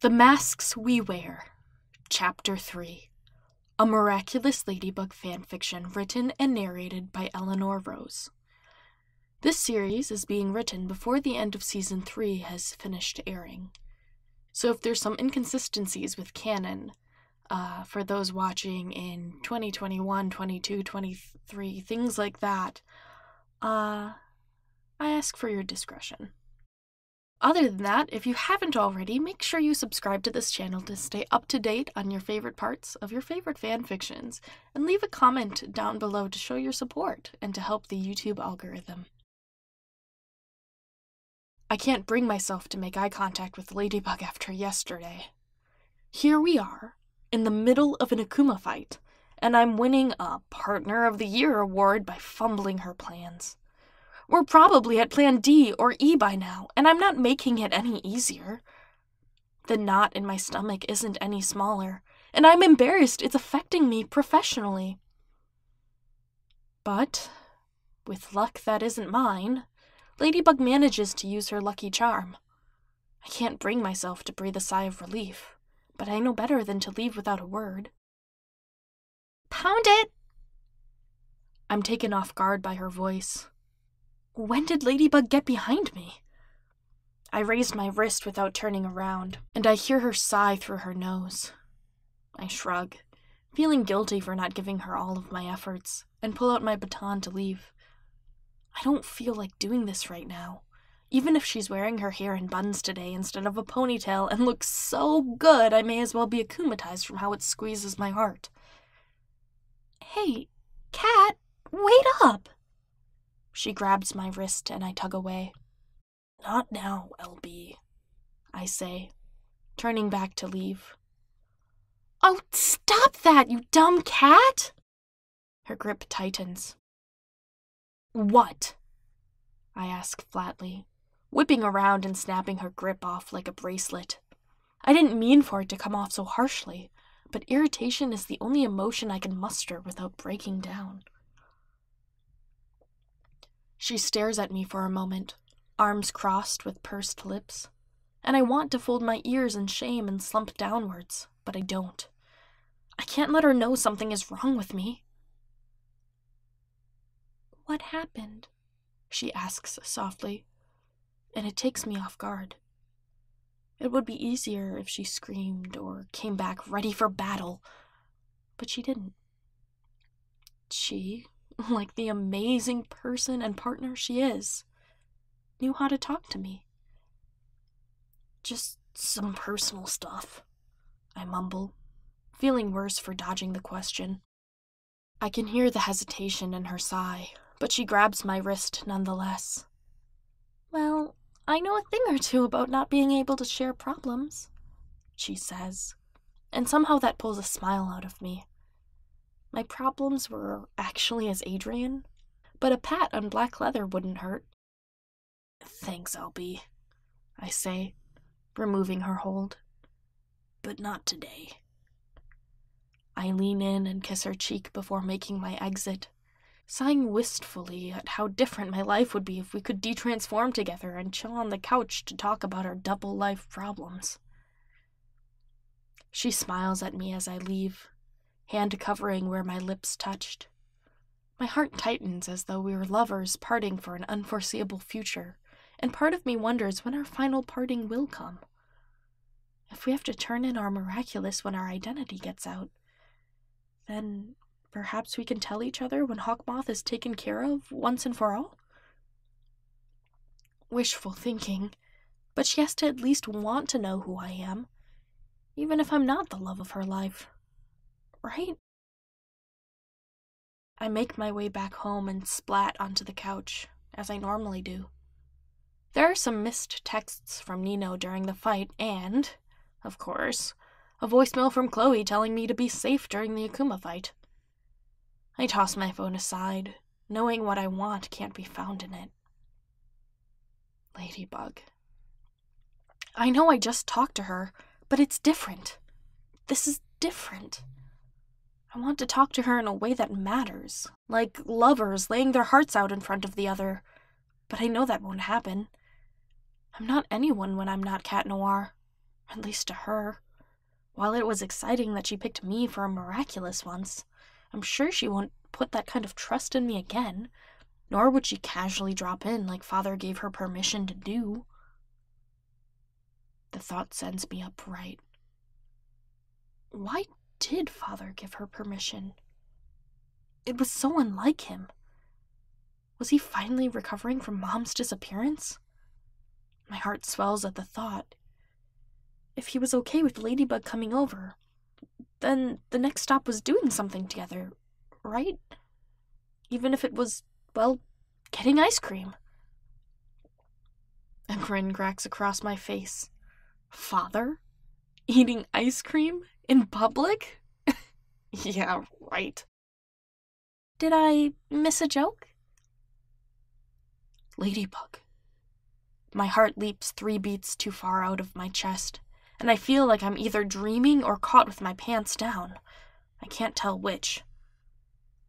The Masks We Wear, Chapter 3, a Miraculous Ladybug Fanfiction written and narrated by Eleanor Rose. This series is being written before the end of Season 3 has finished airing. So if there's some inconsistencies with canon, for those watching in 2021, 22, 23, things like that, I ask for your discretion. Other than that, if you haven't already, make sure you subscribe to this channel to stay up to date on your favorite parts of your favorite fan fictions, and leave a comment down below to show your support and to help the YouTube algorithm. I can't bring myself to make eye contact with Ladybug after yesterday. Here we are, in the middle of an Akuma fight, and I'm winning a Partner of the Year award by fumbling her plans. We're probably at Plan D or E by now, and I'm not making it any easier. The knot in my stomach isn't any smaller, and I'm embarrassed it's affecting me professionally. But, with luck that isn't mine, Ladybug manages to use her lucky charm. I can't bring myself to breathe a sigh of relief, but I know better than to leave without a word. Pound it! I'm taken off guard by her voice. When did Ladybug get behind me? I raise my wrist without turning around, and I hear her sigh through her nose. I shrug, feeling guilty for not giving her all of my efforts, and pull out my baton to leave. I don't feel like doing this right now, even if she's wearing her hair in buns today instead of a ponytail and looks so good I may as well be akumatized from how it squeezes my heart. Hey, Cat, wait up! She grabs my wrist and I tug away. Not now, LB, I say, turning back to leave. Oh, stop that, you dumb cat! Her grip tightens. What? I ask flatly, whipping around and snapping her grip off like a bracelet. I didn't mean for it to come off so harshly, but irritation is the only emotion I can muster without breaking down. She stares at me for a moment, arms crossed with pursed lips, and I want to fold my ears in shame and slump downwards, but I don't. I can't let her know something is wrong with me. What happened? She asks softly, and it takes me off guard. It would be easier if she screamed or came back ready for battle, but she didn't. She, like the amazing person and partner she is, knew how to talk to me. Just some personal stuff, I mumble, feeling worse for dodging the question. I can hear the hesitation in her sigh, but she grabs my wrist nonetheless. Well, I know a thing or two about not being able to share problems, she says, and somehow that pulls a smile out of me. My problems were actually as Adrien, but a pat on black leather wouldn't hurt. Thanks, LB, I say, removing her hold. But not today. I lean in and kiss her cheek before making my exit, sighing wistfully at how different my life would be if we could de-transform together and chill on the couch to talk about our double-life problems. She smiles at me as I leave, hand covering where my lips touched. My heart tightens as though we were lovers parting for an unforeseeable future, and part of me wonders when our final parting will come. If we have to turn in our miraculous when our identity gets out, then perhaps we can tell each other when Hawkmoth is taken care of once and for all? Wishful thinking, but she has to at least want to know who I am, even if I'm not the love of her life. Right? I make my way back home and splat onto the couch, as I normally do. There are some missed texts from Nino during the fight and, of course, a voicemail from Chloe telling me to be safe during the Akuma fight. I toss my phone aside, knowing what I want can't be found in it. Ladybug. I know I just talked to her, but it's different. This is different. I want to talk to her in a way that matters, like lovers laying their hearts out in front of the other, but I know that won't happen. I'm not anyone when I'm not Cat Noir. At least to her. While it was exciting that she picked me for a miraculous once, I'm sure she won't put that kind of trust in me again, nor would she casually drop in like Father gave her permission to do. The thought sends me upright. Why did Father give her permission? It was so unlike him. Was he finally recovering from Mom's disappearance? My heart swells at the thought. If he was okay with Ladybug coming over, then the next stop was doing something together, right? Even if it was, well, getting ice cream. A grin cracks across my face. Father? Eating ice cream? In public? Yeah, right. Did I miss a joke? Ladybug. My heart leaps 3 beats too far out of my chest, and I feel like I'm either dreaming or caught with my pants down. I can't tell which.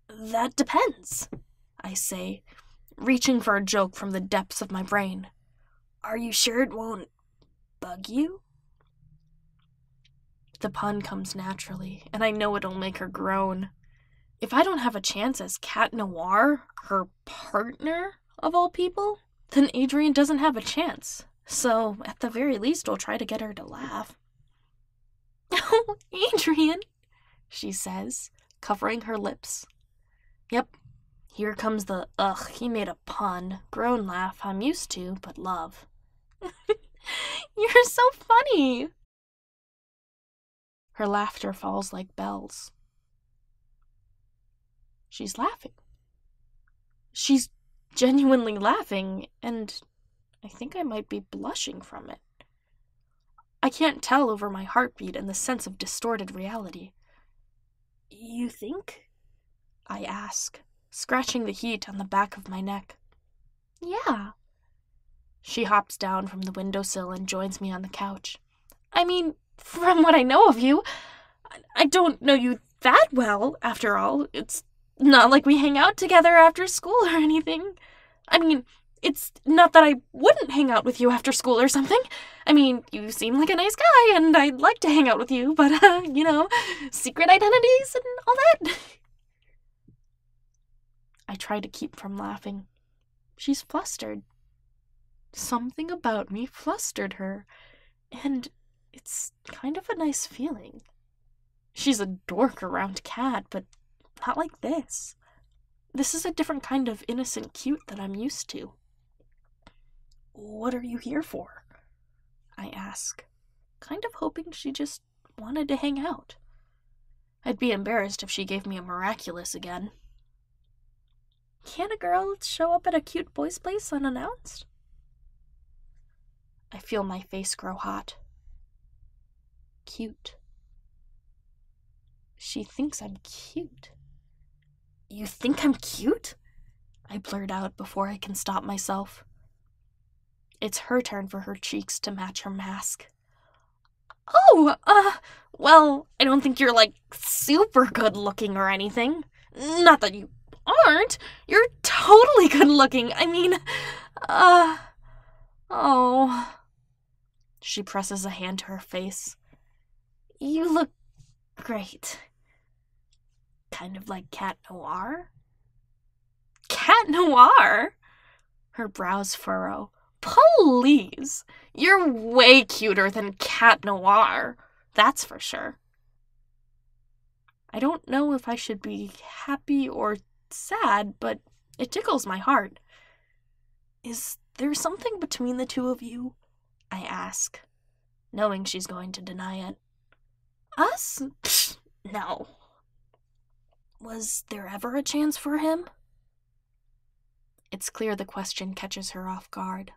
That depends, I say, reaching for a joke from the depths of my brain. Are you sure it won't bug you? The pun comes naturally, and I know it'll make her groan. If I don't have a chance as Cat Noir, her partner, of all people, then Adrien doesn't have a chance. So, at the very least, I'll try to get her to laugh. Oh, Adrien, she says, covering her lips. Yep, here comes the, ugh, he made a pun, groan laugh I'm used to, but love. You're so funny. Her laughter falls like bells. She's laughing. She's genuinely laughing, and I think I might be blushing from it. I can't tell over my heartbeat and the sense of distorted reality. You think? I ask, scratching the heat on the back of my neck. Yeah. She hops down from the windowsill and joins me on the couch. I mean, from what I know of you, I don't know you that well, after all. It's not like we hang out together after school or anything. I mean, it's not that I wouldn't hang out with you after school or something. I mean, you seem like a nice guy, and I'd like to hang out with you, but, secret identities and all that. I try to keep from laughing. She's flustered. Something about me flustered her, and it's kind of a nice feeling. She's a dork around Cat, but not like this. This is a different kind of innocent cute that I'm used to. What are you here for? I ask, kind of hoping she just wanted to hang out. I'd be embarrassed if she gave me a miraculous again. Can a girl show up at a cute boy's place unannounced? I feel my face grow hot. Cute. She thinks I'm cute. You think I'm cute? I blurt out before I can stop myself. It's her turn for her cheeks to match her mask. Oh, well, I don't think you're, super good looking or anything. Not that you aren't. You're totally good looking. I mean, oh. She presses a hand to her face. You look great. Kind of like Cat Noir? Cat Noir? Her brows furrow. Please! You're way cuter than Cat Noir. That's for sure. I don't know if I should be happy or sad, but it tickles my heart. Is there something between the two of you? I ask, knowing she's going to deny it. Us? Pfft, no. Was there ever a chance for him? It's clear the question catches her off guard.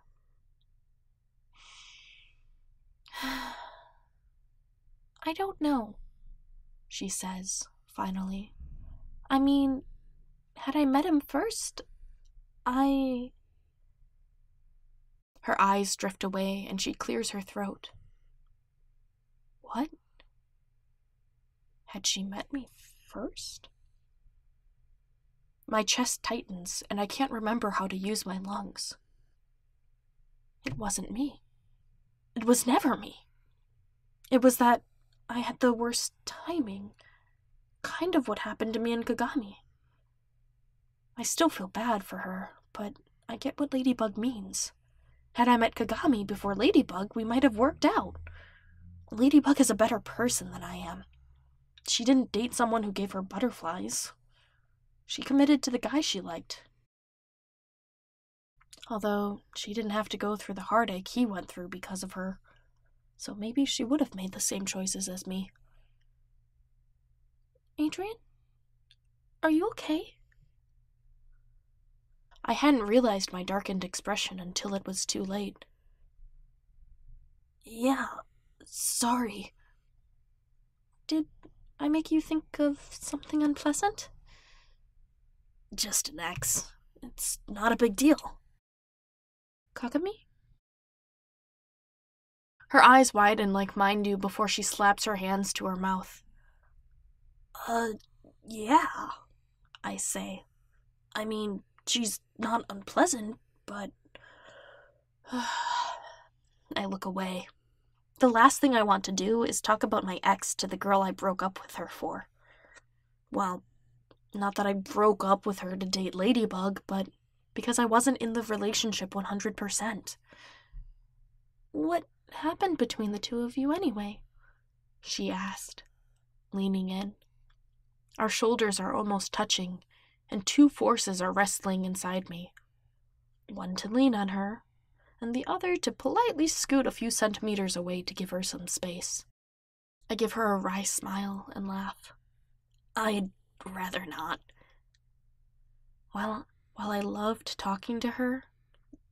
I don't know, she says, finally. I mean, had I met him first, Her eyes drift away and she clears her throat. What? Had she met me first? My chest tightens and I can't remember how to use my lungs. It wasn't me. It was never me. It was that I had the worst timing. Kind of what happened to me and Kagami. I still feel bad for her, but I get what Ladybug means. Had I met Kagami before Ladybug, we might have worked out. Ladybug is a better person than I am. She didn't date someone who gave her butterflies. She committed to the guy she liked. Although, she didn't have to go through the heartache he went through because of her. So maybe she would have made the same choices as me. Adrien? Are you okay? I hadn't realized my darkened expression until it was too late. Yeah, sorry. Did I make you think of something unpleasant? Just an ex. It's not a big deal. Kagami? Her eyes widen like mine do before she slaps her hands to her mouth. Yeah, I say. I mean, she's not unpleasant, but... I look away. The last thing I want to do is talk about my ex to the girl I broke up with her for. Well, not that I broke up with her to date Ladybug, but because I wasn't in the relationship 100%. What happened between the two of you anyway? She asked, leaning in. Our shoulders are almost touching, and two forces are wrestling inside me. One to lean on her, and the other to politely scoot a few centimeters away to give her some space. I give her a wry smile and laugh. I'd rather not. While I loved talking to her,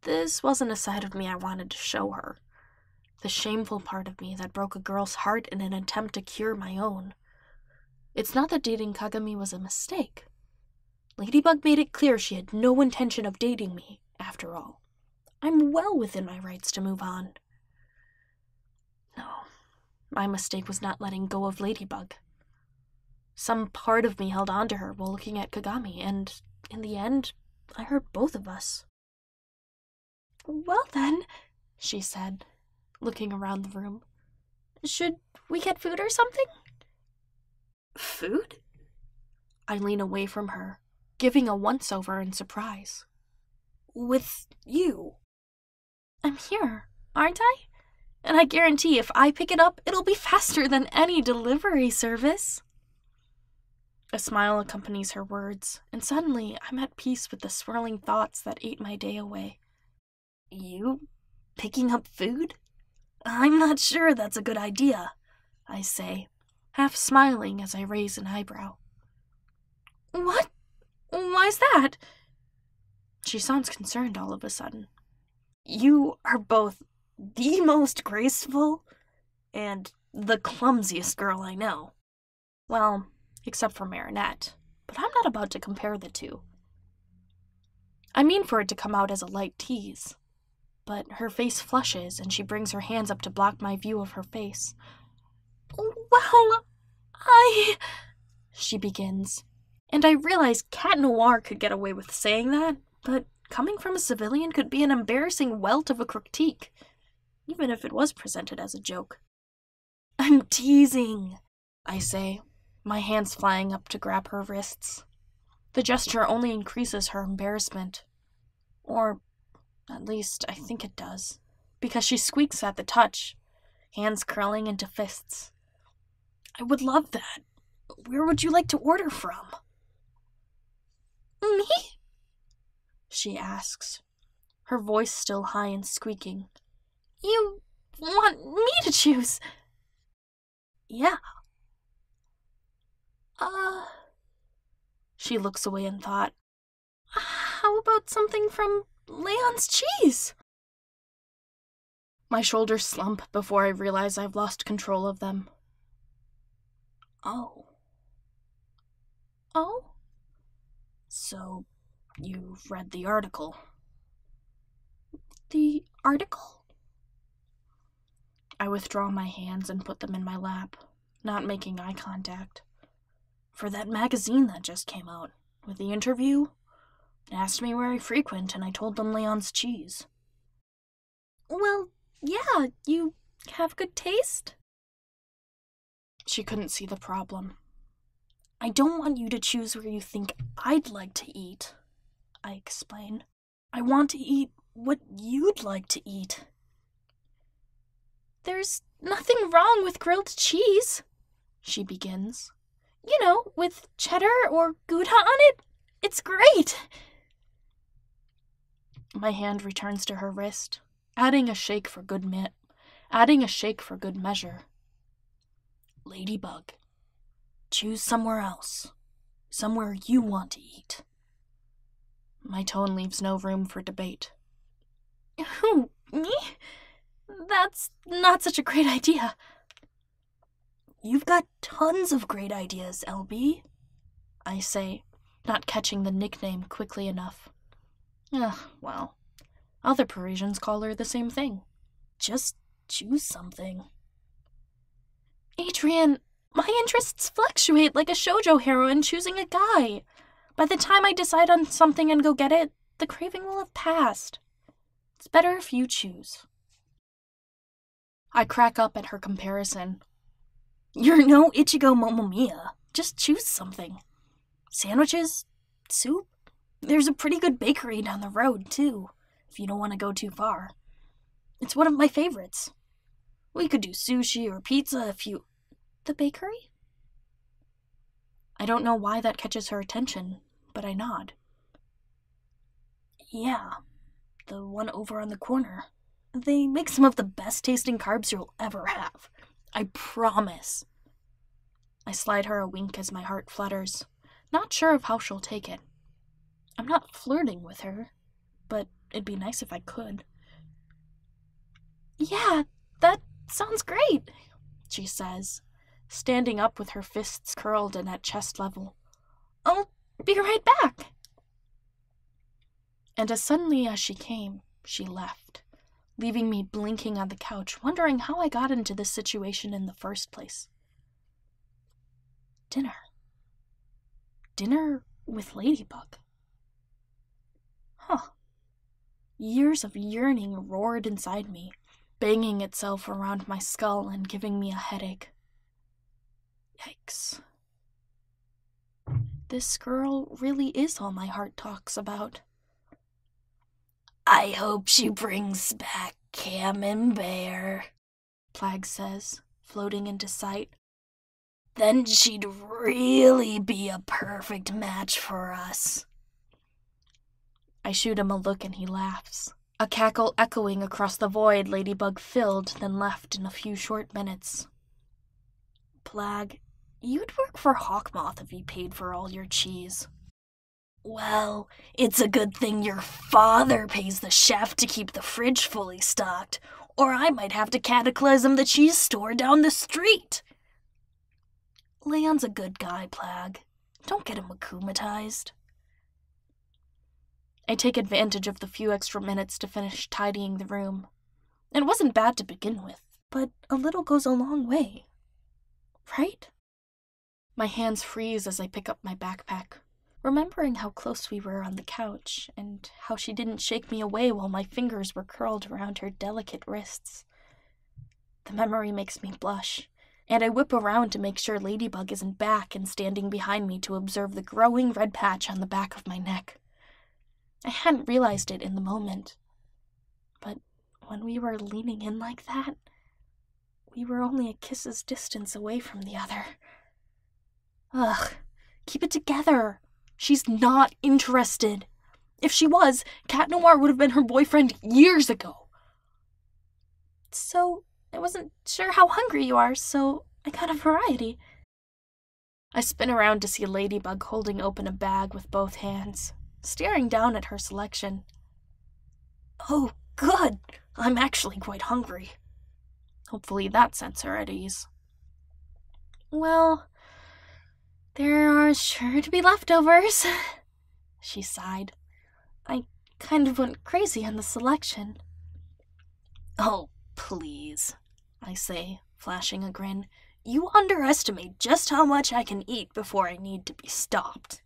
this wasn't a side of me I wanted to show her. The shameful part of me that broke a girl's heart in an attempt to cure my own. It's not that dating Kagami was a mistake. Ladybug made it clear she had no intention of dating me, after all. I'm well within my rights to move on. No, my mistake was not letting go of Ladybug. Some part of me held on to her while looking at Kagami, and in the end, I hurt both of us. Well then, she said, looking around the room. Should we get food or something? Food? I lean away from her, giving a once-over in surprise. With you? I'm here, aren't I? And I guarantee if I pick it up, it'll be faster than any delivery service. A smile accompanies her words, and suddenly I'm at peace with the swirling thoughts that ate my day away. You picking up food? I'm not sure that's a good idea, I say, half smiling as I raise an eyebrow. What? Why's that? She sounds concerned all of a sudden. You are both the most graceful and the clumsiest girl I know. Well, except for Marinette, but I'm not about to compare the two. I mean for it to come out as a light tease, but her face flushes and she brings her hands up to block my view of her face. Well, she begins, and I realize Cat Noir could get away with saying that, but coming from a civilian could be an embarrassing welt of a critique, even if it was presented as a joke. I'm teasing, I say, my hands flying up to grab her wrists. The gesture only increases her embarrassment. Or, at least, I think it does, because she squeaks at the touch, hands curling into fists. I would love that. Where would you like to order from? Me? She asks, her voice still high and squeaking. You want me to choose? Yeah. She looks away in thought. How about something from Leon's cheese? My shoulders slump before I realize I've lost control of them. Oh. Oh? So, you've read the article. The article? I withdraw my hands and put them in my lap, not making eye contact. For that magazine that just came out, with the interview, they asked me where I frequent, and I told them Leon's cheese. Well, yeah, you have good taste? She couldn't see the problem. I don't want you to choose where you think I'd like to eat, I explain. I want to eat what you'd like to eat. There's nothing wrong with grilled cheese, she begins. You know, with cheddar or Gouda on it. It's great. My hand returns to her wrist, adding a shake for good measure. Ladybug, choose somewhere else. Somewhere you want to eat. My tone leaves no room for debate. Who, me? That's not such a great idea. You've got tons of great ideas, LB, I say, not catching the nickname quickly enough. Well, other Parisians call her the same thing. Just choose something. Adrien, my interests fluctuate like a shoujo heroine choosing a guy. By the time I decide on something and go get it, the craving will have passed. It's better if you choose. I crack up at her comparison. You're no Ichigo Momomiya. Just choose something. Sandwiches? Soup? There's a pretty good bakery down the road, too, if you don't want to go too far. It's one of my favorites. We could do sushi or pizza if you... The bakery? I don't know why that catches her attention, but I nod. Yeah, the one over on the corner. They make some of the best tasting carbs you'll ever have. I promise. I slide her a wink as my heart flutters, not sure of how she'll take it. I'm not flirting with her, but it'd be nice if I could. Yeah, that sounds great, she says, standing up with her fists curled and at chest level. I'll be right back. And as suddenly as she came, she left, leaving me blinking on the couch, wondering how I got into this situation in the first place. Dinner with Ladybug. Years of yearning roared inside me, banging itself around my skull and giving me a headache. Yikes. This girl really is all my heart talks about. I hope she brings back Camembert, Plague says, floating into sight. Then she'd really be a perfect match for us. I shoot him a look and he laughs, a cackle echoing across the void Ladybug filled, then left in a few short minutes. Plague, you'd work for Hawkmoth if he paid for all your cheese. Well, it's a good thing your father pays the chef to keep the fridge fully stocked, or I might have to cataclysm the cheese store down the street. Leon's a good guy, Plague. Don't get him akumatized. I take advantage of the few extra minutes to finish tidying the room. It wasn't bad to begin with, but a little goes a long way. Right? My hands freeze as I pick up my backpack, remembering how close we were on the couch and how she didn't shake me away while my fingers were curled around her delicate wrists. The memory makes me blush, and I whip around to make sure Ladybug isn't back and standing behind me to observe the growing red patch on the back of my neck. I hadn't realized it in the moment, but when we were leaning in like that, we were only a kiss's distance away from the other. Ugh, keep it together. She's not interested. If she was, Cat Noir would have been her boyfriend years ago. So, I wasn't sure how hungry you are, so I got a variety. I spin around to see Ladybug holding open a bag with both hands, staring down at her selection. Oh, good. I'm actually quite hungry. Hopefully that sets her at ease. Well, there are sure to be leftovers, she sighed. I kind of went crazy on the selection. Oh, please, I say, flashing a grin. You underestimate just how much I can eat before I need to be stopped.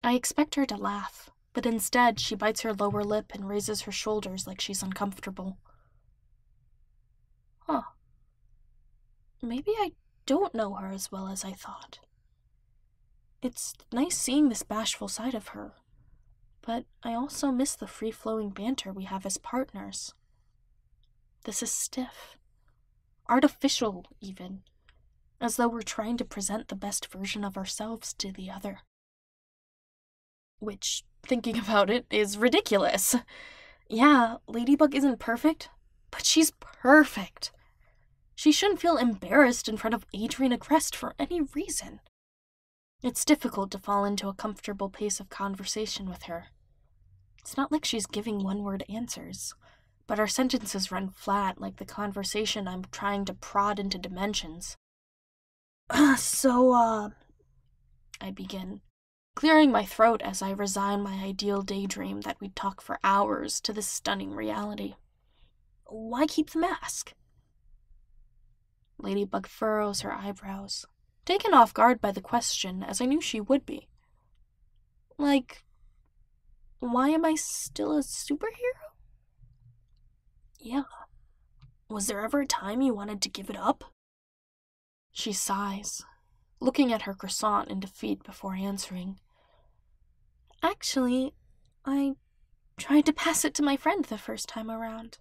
I expect her to laugh, but instead she bites her lower lip and raises her shoulders like she's uncomfortable. maybe I don't know her as well as I thought. It's nice seeing this bashful side of her, but I also miss the free-flowing banter we have as partners. This is stiff. Artificial, even. As though we're trying to present the best version of ourselves to the other. Which, thinking about it, is ridiculous. Yeah, Ladybug isn't perfect, but she's perfect. She shouldn't feel embarrassed in front of Adrien Agreste for any reason. It's difficult to fall into a comfortable pace of conversation with her. It's not like she's giving one-word answers, but our sentences run flat like the conversation I'm trying to prod into dimensions. I begin, clearing my throat as I resign my ideal daydream that we'd talk for hours to this stunning reality. Why keep the mask? Ladybug furrows her eyebrows, taken off guard by the question, as I knew she would be. Like, why am I still a superhero? Yeah. Was there ever a time you wanted to give it up? She sighs, looking at her croissant in defeat before answering. Actually, I tried to pass it to my friend the first time around.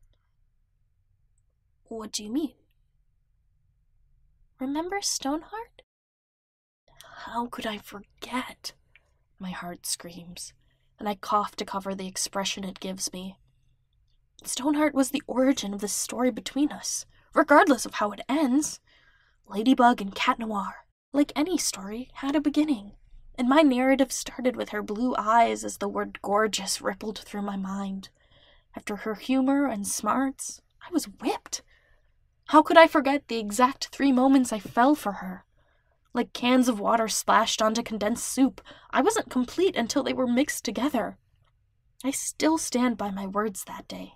What do you mean? Remember Stoneheart? How could I forget? My heart screams, and I cough to cover the expression it gives me. Stoneheart was the origin of the story between us, regardless of how it ends. Ladybug and Cat Noir, like any story, had a beginning, and my narrative started with her blue eyes as the word gorgeous rippled through my mind. After her humor and smarts, I was whipped. How could I forget the exact 3 moments I fell for her? Like cans of water splashed onto condensed soup, I wasn't complete until they were mixed together. I still stand by my words that day.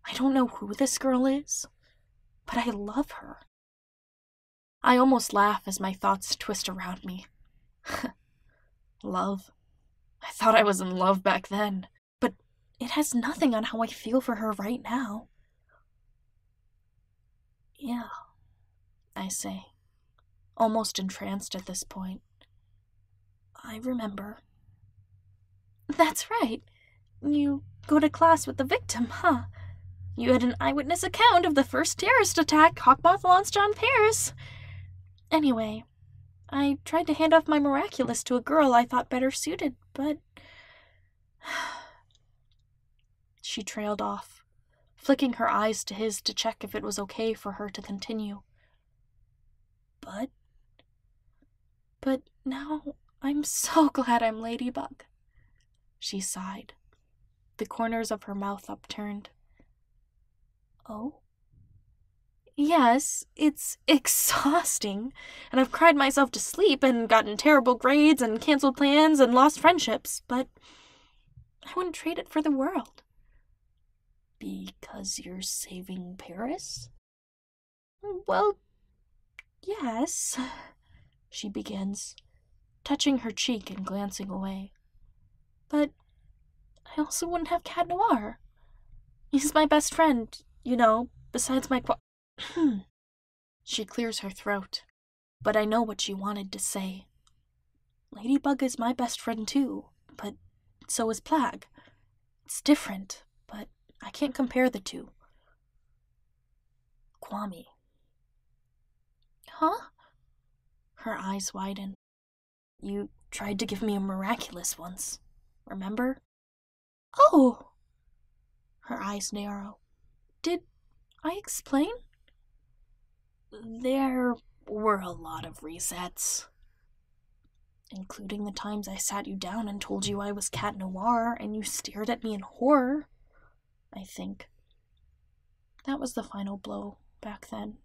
I don't know who this girl is, but I love her. I almost laugh as my thoughts twist around me. Love? I thought I was in love back then, but it has nothing on how I feel for her right now. Yeah, I say, almost entranced at this point. I remember. That's right. You go to class with the victim, huh? You had an eyewitness account of the first terrorist attack Hawkmoth launched on Paris. Anyway, I tried to hand off my Miraculous to a girl I thought better suited, but... She trailed off, flicking her eyes to his to check if it was okay for her to continue. But now I'm so glad I'm Ladybug. She sighed, the corners of her mouth upturned. Oh? Yes, it's exhausting, and I've cried myself to sleep and gotten terrible grades and canceled plans and lost friendships, but I wouldn't trade it for the world. Because you're saving Paris? Well, yes, she begins, touching her cheek and glancing away. But I also wouldn't have Cat Noir. He's my best friend, you know, besides my She clears her throat, but I know what she wanted to say. Ladybug is my best friend too, but so is Plague. It's different, but I can't compare the two. Kwame. Huh? Her eyes widen. You tried to give me a Miraculous once, remember? Oh! Her eyes narrow. Did I explain? There were a lot of resets. Including the times I sat you down and told you I was Cat Noir and you stared at me in horror, I think. That was the final blow back then.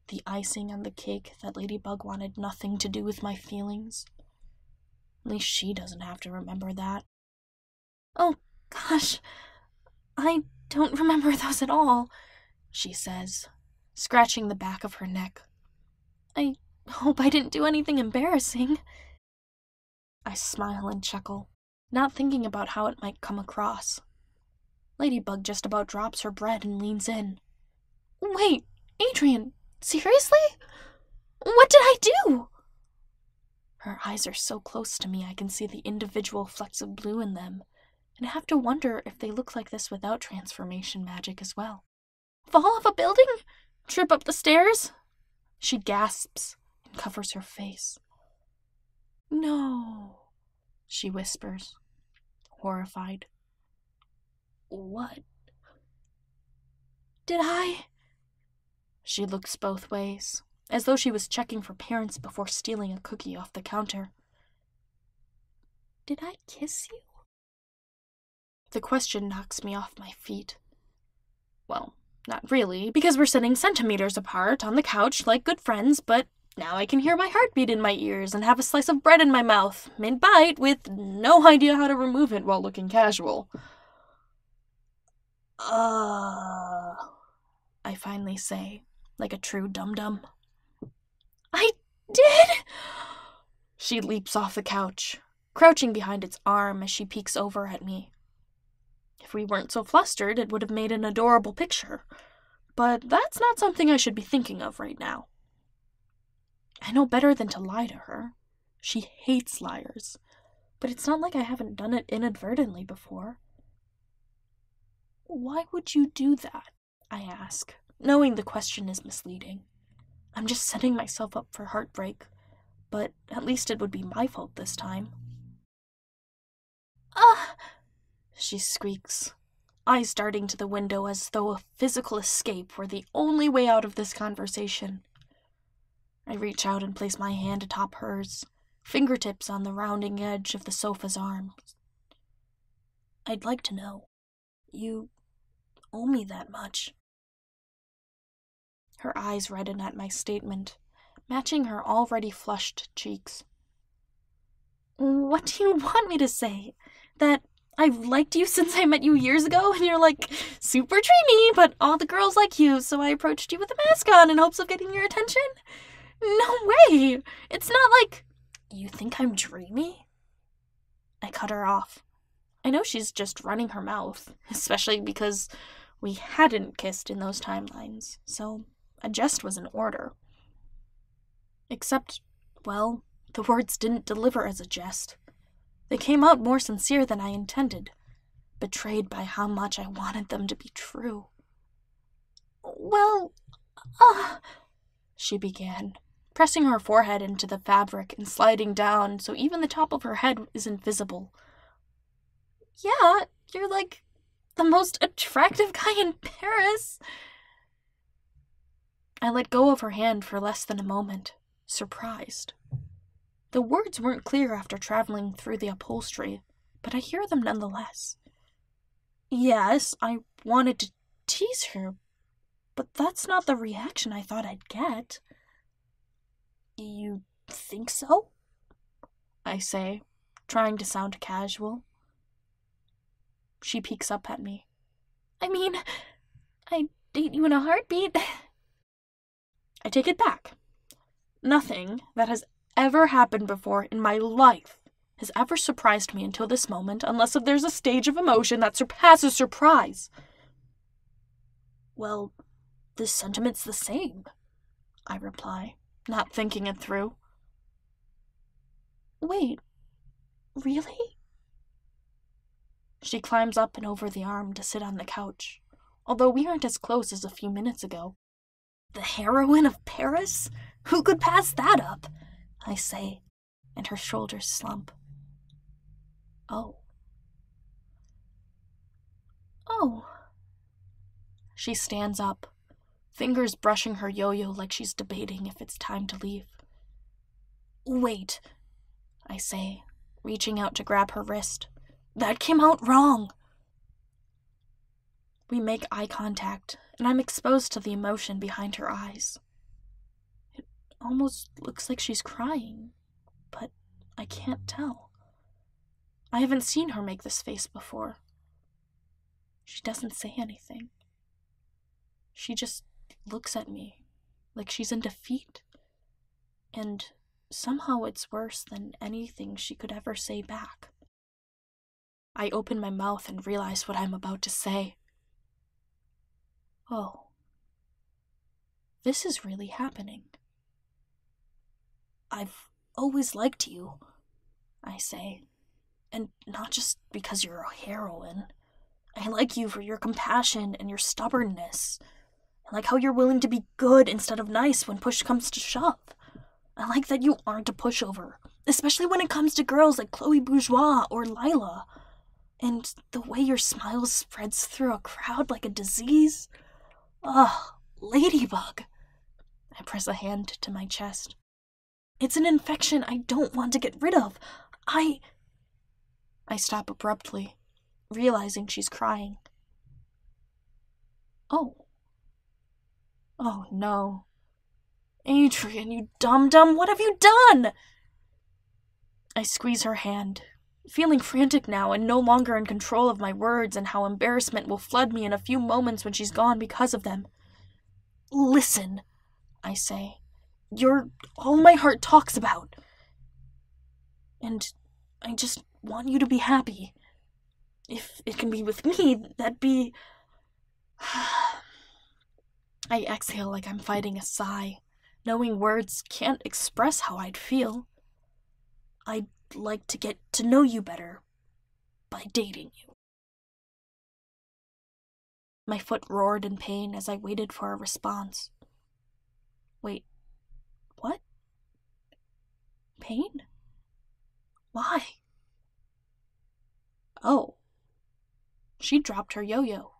The icing on the cake that Ladybug wanted nothing to do with my feelings. At least she doesn't have to remember that. Oh, gosh, I don't remember those at all, she says, scratching the back of her neck. I hope I didn't do anything embarrassing. I smile and chuckle, not thinking about how it might come across. Ladybug just about drops her bread and leans in. Wait, Adrien, Seriously? What did I do? Her eyes are so close to me I can see the individual flecks of blue in them, and I have to wonder if they look like this without transformation magic as well. Fall off a building? Trip up the stairs? She gasps and covers her face. No, she whispers, horrified. What? Did I? She looks both ways, as though she was checking for parents before stealing a cookie off the counter. Did I kiss you? The question knocks me off my feet. Well, not really, because we're sitting centimeters apart on the couch like good friends, but now I can hear my heartbeat in my ears and have a slice of bread in my mouth, mid-bite, with no idea how to remove it while looking casual. I finally say, like a true dum-dum. I did? She leaps off the couch, crouching behind its arm as she peeks over at me. If we weren't so flustered, it would have made an adorable picture. But that's not something I should be thinking of right now. I know better than to lie to her. She hates liars. But it's not like I haven't done it inadvertently before. Why would you do that? I ask, knowing the question is misleading. I'm just setting myself up for heartbreak, but at least it would be my fault this time. She squeaks, eyes darting to the window as though a physical escape were the only way out of this conversation. I reach out and place my hand atop hers, fingertips on the rounding edge of the sofa's arm. I'd like to know. You owe me that much. Her eyes redden at my statement, matching her already flushed cheeks. What do you want me to say? That I've liked you since I met you years ago, and you're like super dreamy, but all the girls like you, so I approached you with a mask on in hopes of getting your attention? No way! It's not like... You think I'm dreamy? I cut her off. I know she's just running her mouth, especially because we hadn't kissed in those timelines, so a jest was in order. Except, well, the words didn't deliver as a jest. They came out more sincere than I intended, betrayed by how much I wanted them to be true. Well, she began, pressing her forehead into the fabric and sliding down so even the top of her head isn't visible. Yeah, you're like the most attractive guy in Paris. I let go of her hand for less than a moment, surprised. The words weren't clear after traveling through the upholstery, but I hear them nonetheless. Yes, I wanted to tease her, but that's not the reaction I thought I'd get. You think so? I say, trying to sound casual. She peeks up at me. I mean, I'd date you in a heartbeat. I take it back. Nothing that has ever happened before in my life has ever surprised me until this moment, unless if there's a stage of emotion that surpasses surprise. Well, the sentiment's the same, I reply, not thinking it through. Wait, really? She climbs up and over the arm to sit on the couch, although we aren't as close as a few minutes ago. The heroine of Paris? Who could pass that up? I say, and her shoulders slump. Oh. She stands up, fingers brushing her yo-yo like she's debating if it's time to leave. Wait, I say, reaching out to grab her wrist. That came out wrong. We make eye contact, and I'm exposed to the emotion behind her eyes. It almost looks like she's crying, but I can't tell. I haven't seen her make this face before. She doesn't say anything. She just looks at me like she's in defeat. And somehow it's worse than anything she could ever say back. I open my mouth and realize what I'm about to say. Oh. This is really happening. I've always liked you, I say. And not just because you're a heroine. I like you for your compassion and your stubbornness. I like how you're willing to be good instead of nice when push comes to shove. I like that you aren't a pushover, especially when it comes to girls like Chloe Bourgeois or Lila. And the way your smile spreads through a crowd like a disease. Ugh, Ladybug. I press a hand to my chest. It's an infection I don't want to get rid of. I stop abruptly, realizing she's crying. Oh no. Adrien, you dum-dum, what have you done? I squeeze her hand, feeling frantic now and no longer in control of my words and how embarrassment will flood me in a few moments when she's gone because of them. Listen, I say. You're all my heart talks about. And I just want you to be happy. If it can be with me, that'd be... I exhale like I'm fighting a sigh, knowing words can't express how I'd feel. I'd like to get to know you better by dating you. My foot roared in pain as I waited for a response. Wait, what? Pain? Why? Oh. She dropped her yo-yo.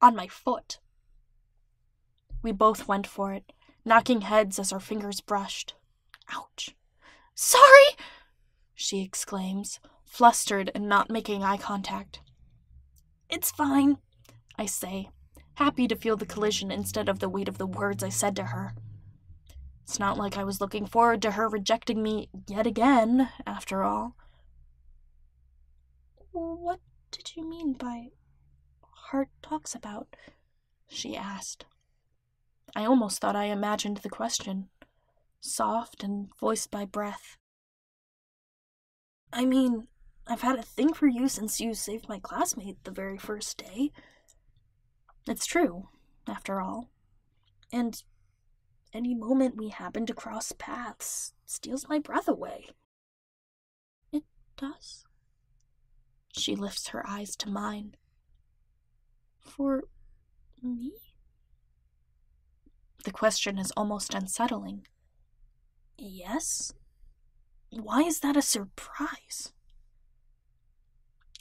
On my foot. We both went for it, knocking heads as our fingers brushed. Ouch. Sorry! She exclaims, flustered and not making eye contact. It's fine, I say, happy to feel the collision instead of the weight of the words I said to her. It's not like I was looking forward to her rejecting me yet again, after all. What did you mean by heart talks about? She asked. I almost thought I imagined the question, soft and voiced by breath. I mean, I've had a thing for you since you saved my classmate the very first day. It's true, after all. And any moment we happen to cross paths steals my breath away. It does? She lifts her eyes to mine. For me? The question is almost unsettling. Yes? Why is that a surprise?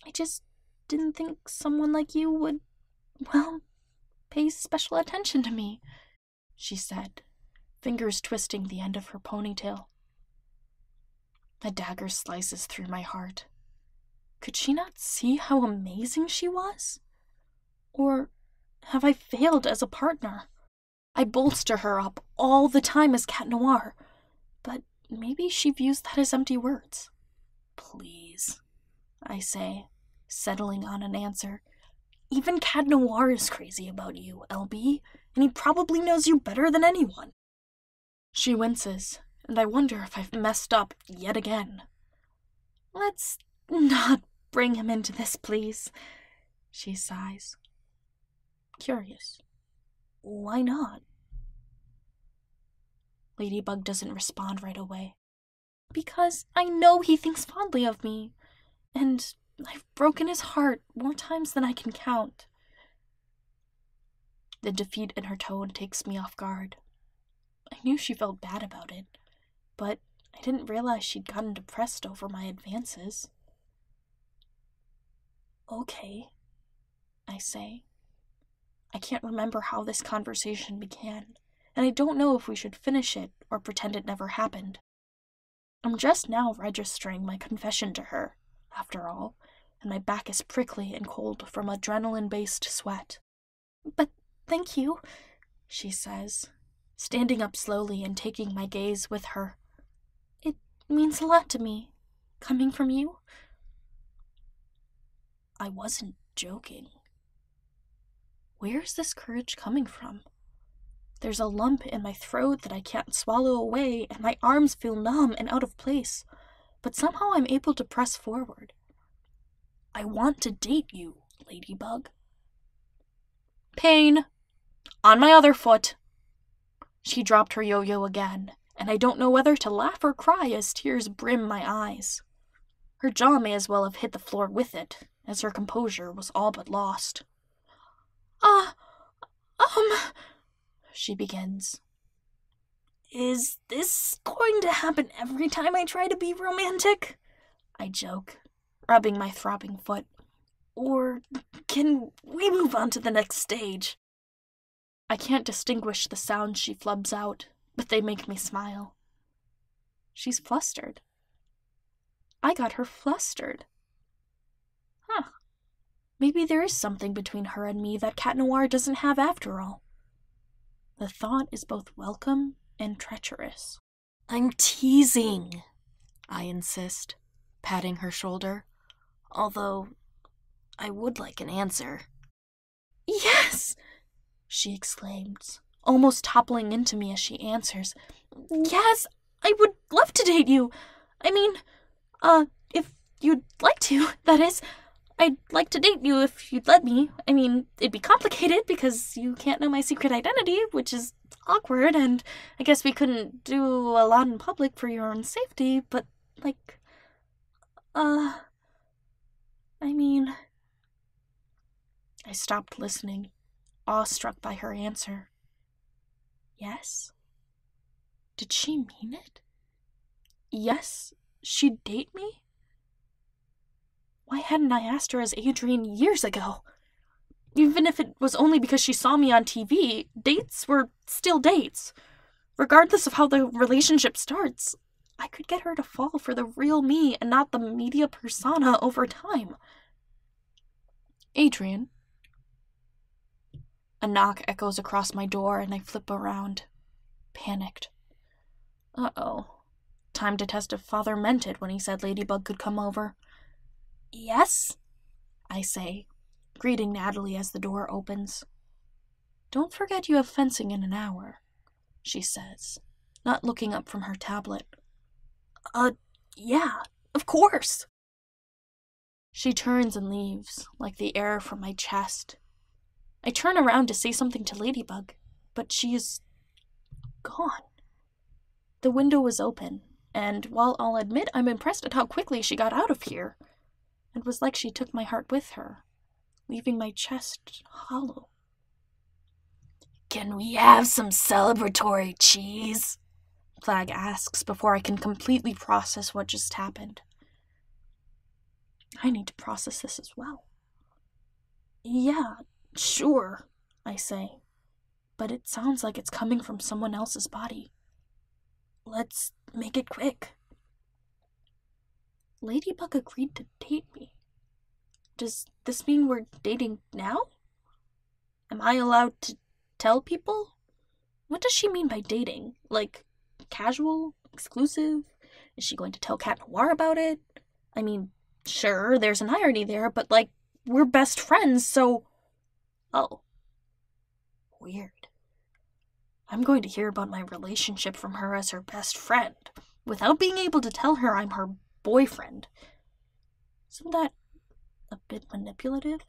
I just didn't think someone like you would, well, pay special attention to me, she said, fingers twisting the end of her ponytail. A dagger slices through my heart. Could she not see how amazing she was? Or have I failed as a partner? I bolster her up all the time as Cat Noir, but maybe she views that as empty words. Please, I say, settling on an answer. Even Cat Noir is crazy about you, LB, and he probably knows you better than anyone. She winces, and I wonder if I've messed up yet again. Let's not bring him into this, please, she sighs. Curious. Why not? Ladybug doesn't respond right away. Because I know he thinks fondly of me, and I've broken his heart more times than I can count. The defeat in her tone takes me off guard. I knew she felt bad about it, but I didn't realize she'd gotten depressed over my advances. Okay, I say. I can't remember how this conversation began, and I don't know if we should finish it or pretend it never happened. I'm just now registering my confession to her, after all, and my back is prickly and cold from adrenaline-based sweat. But thank you, she says, standing up slowly and taking my gaze with her. It means a lot to me, coming from you. I wasn't joking. Where's this courage coming from? There's a lump in my throat that I can't swallow away, and my arms feel numb and out of place, but somehow I'm able to press forward. I want to date you, Ladybug. Pain. On my other foot, She dropped her yo-yo again, and I don't know whether to laugh or cry as tears brim my eyes. Her jaw may as well have hit the floor with it, as her composure was all but lost. She begins. Is this going to happen every time I try to be romantic? I joke, rubbing my throbbing foot. Or can we move on to the next stage? I can't distinguish the sounds she flubs out, but they make me smile. She's flustered. I got her flustered. Maybe there is something between her and me that Cat Noir doesn't have after all. The thought is both welcome and treacherous. I'm teasing, I insist, patting her shoulder, although I would like an answer. Yes, she exclaims, almost toppling into me as she answers. Yes, I would love to date you. I mean, if you'd like to, that is. I'd like to date you if you'd let me. I mean, it'd be complicated because you can't know my secret identity, which is awkward, and I guess we couldn't do a lot in public for your own safety, but, like, I mean... I stopped listening, awestruck by her answer. Yes? Did she mean it? Yes, she'd date me? Why hadn't I asked her as Adrien years ago? Even if it was only because she saw me on TV, dates were still dates. Regardless of how the relationship starts, I could get her to fall for the real me and not the media persona over time. Adrien. A knock echoes across my door and I flip around, panicked. Uh-oh. Time to test if Father meant it when he said Ladybug could come over. Yes? I say, greeting Natalie as the door opens. Don't forget you have fencing in an hour, she says, not looking up from her tablet. Yeah, of course. She turns and leaves, like the air from my chest. I turn around to say something to Ladybug, but she is gone. The window was open, and while I'll admit I'm impressed at how quickly she got out of here, it was like she took my heart with her, leaving my chest hollow. Can we have some celebratory cheese? Flag asks before I can completely process what just happened. I need to process this as well. Yeah, sure, I say, but it sounds like it's coming from someone else's body. Let's make it quick. Ladybug agreed to date me. Does this mean we're dating now? Am I allowed to tell people? What does she mean by dating? Like, casual? Exclusive? Is she going to tell Cat Noir about it? I mean, sure, there's an irony there, but, like, we're best friends, so... Oh. Weird. I'm going to hear about my relationship from her as her best friend, without being able to tell her I'm her boyfriend. Isn't that a bit manipulative?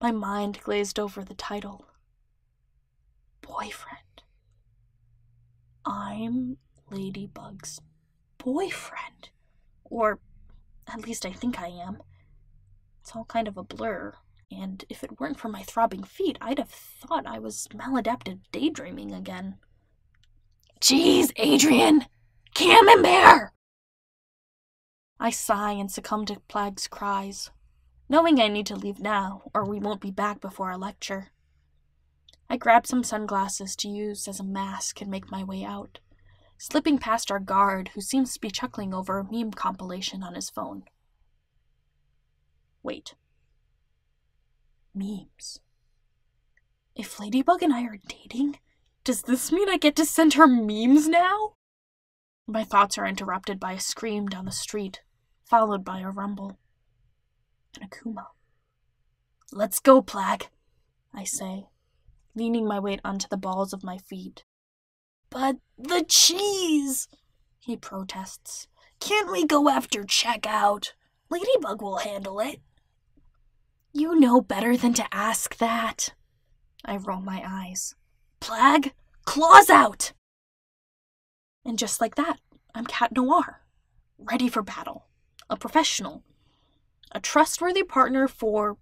My mind glazed over the title. Boyfriend. I'm Ladybug's boyfriend. Or, at least I think I am. It's all kind of a blur, and if it weren't for my throbbing feet, I'd have thought I was maladaptive daydreaming again. Jeez, Adrien! Camembert! I sigh and succumb to Plag's cries, knowing I need to leave now, or we won't be back before our lecture. I grab some sunglasses to use as a mask and make my way out, slipping past our guard, who seems to be chuckling over a meme compilation on his phone. Wait. Memes. If Ladybug and I are dating, does this mean I get to send her memes now? My thoughts are interrupted by a scream down the street, followed by a rumble. An Akuma. Let's go, Plag, I say, leaning my weight onto the balls of my feet. But the cheese, he protests. Can't we go after checkout? Ladybug will handle it. You know better than to ask that. I roll my eyes. Plag, Claws out! And just like that, I'm Cat Noir, ready for battle, a professional, a trustworthy partner for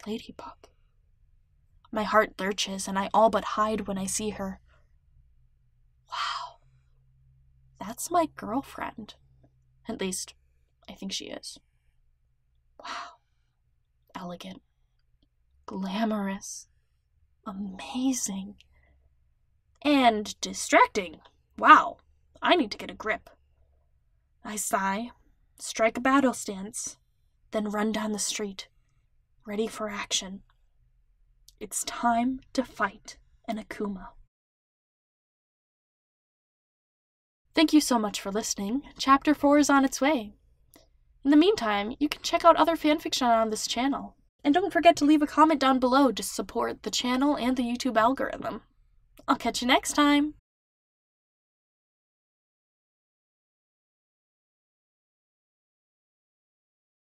Ladybug. My heart lurches and I all but hide when I see her. Wow, that's my girlfriend. At least, I think she is. Wow, elegant, glamorous, amazing, and distracting. Wow, I need to get a grip. I sigh, strike a battle stance, then run down the street, ready for action. It's time to fight an Akuma. Thank you so much for listening. Chapter 4 is on its way. In the meantime, you can check out other fanfiction on this channel. And don't forget to leave a comment down below to support the channel and the YouTube algorithm. I'll catch you next time!